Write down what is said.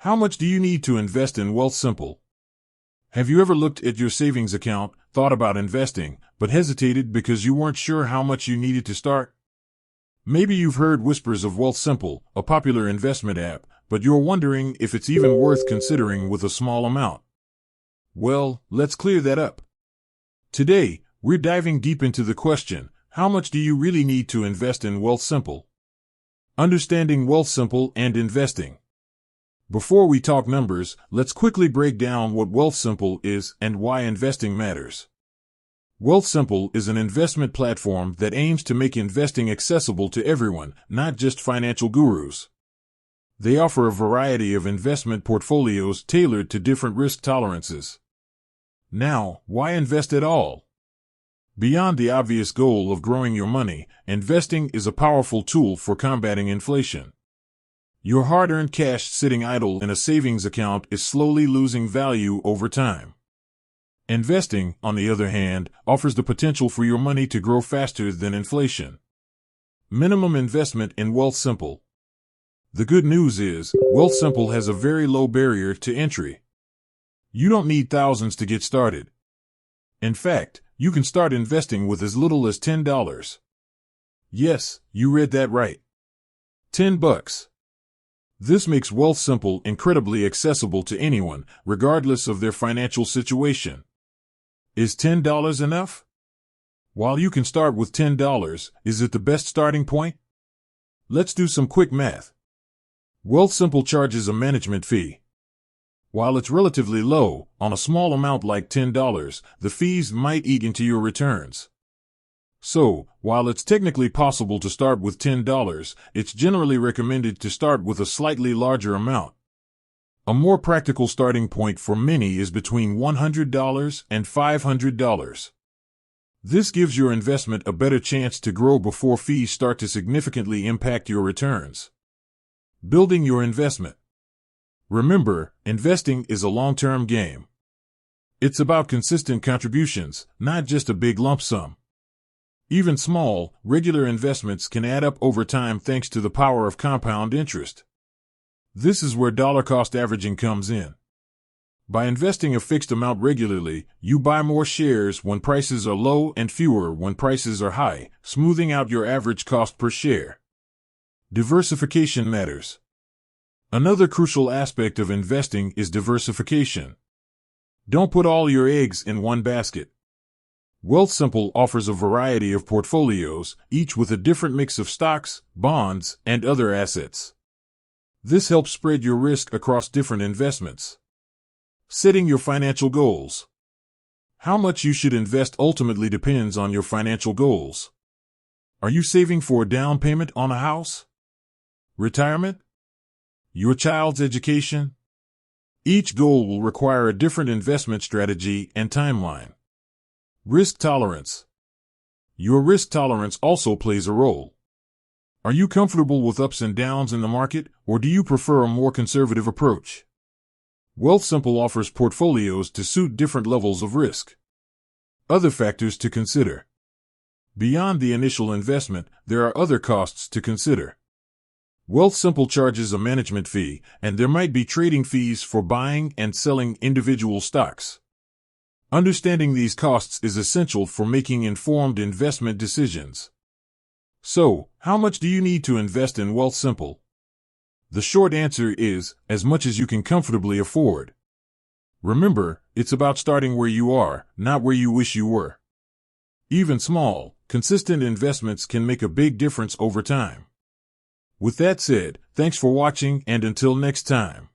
How much do you need to invest in Wealthsimple? Have you ever looked at your savings account, thought about investing, but hesitated because you weren't sure how much you needed to start? Maybe you've heard whispers of Wealthsimple, a popular investment app, but you're wondering if it's even worth considering with a small amount. Well, let's clear that up. Today, we're diving deep into the question, how much do you really need to invest in Wealthsimple? Understanding Wealthsimple and investing. Before we talk numbers, let's quickly break down what Wealthsimple is and why investing matters. Wealthsimple is an investment platform that aims to make investing accessible to everyone, not just financial gurus. They offer a variety of investment portfolios tailored to different risk tolerances. Now, why invest at all? Beyond the obvious goal of growing your money, investing is a powerful tool for combating inflation. Your hard-earned cash sitting idle in a savings account is slowly losing value over time. Investing, on the other hand, offers the potential for your money to grow faster than inflation. Minimum investment in Wealthsimple. The good news is, Wealthsimple has a very low barrier to entry. You don't need thousands to get started. In fact, you can start investing with as little as $10. Yes, you read that right. $10. This makes Wealthsimple incredibly accessible to anyone, regardless of their financial situation. Is $10 enough? While you can start with $10, is it the best starting point? Let's do some quick math. Wealthsimple charges a management fee. While it's relatively low, on a small amount like $10, the fees might eat into your returns. So, while it's technically possible to start with $10, it's generally recommended to start with a slightly larger amount. A more practical starting point for many is between $100 and $500. This gives your investment a better chance to grow before fees start to significantly impact your returns. Building your investment. Remember, investing is a long-term game. It's about consistent contributions, not just a big lump sum. Even small, regular investments can add up over time thanks to the power of compound interest. This is where dollar-cost averaging comes in. By investing a fixed amount regularly, you buy more shares when prices are low and fewer when prices are high, smoothing out your average cost per share. Diversification matters. Another crucial aspect of investing is diversification. Don't put all your eggs in one basket. Wealthsimple offers a variety of portfolios, each with a different mix of stocks, bonds, and other assets. This helps spread your risk across different investments. Setting your financial goals. How much you should invest ultimately depends on your financial goals. Are you saving for a down payment on a house? Retirement? Your child's education? Each goal will require a different investment strategy and timeline. Risk tolerance. Your risk tolerance also plays a role. Are you comfortable with ups and downs in the market, or do you prefer a more conservative approach? Wealthsimple offers portfolios to suit different levels of risk. Other factors to consider. Beyond the initial investment, there are other costs to consider. Wealthsimple charges a management fee, and there might be trading fees for buying and selling individual stocks. Understanding these costs is essential for making informed investment decisions. So, how much do you need to invest in Wealthsimple? The short answer is, as much as you can comfortably afford. Remember, it's about starting where you are, not where you wish you were. Even small, consistent investments can make a big difference over time. With that said, thanks for watching, and until next time.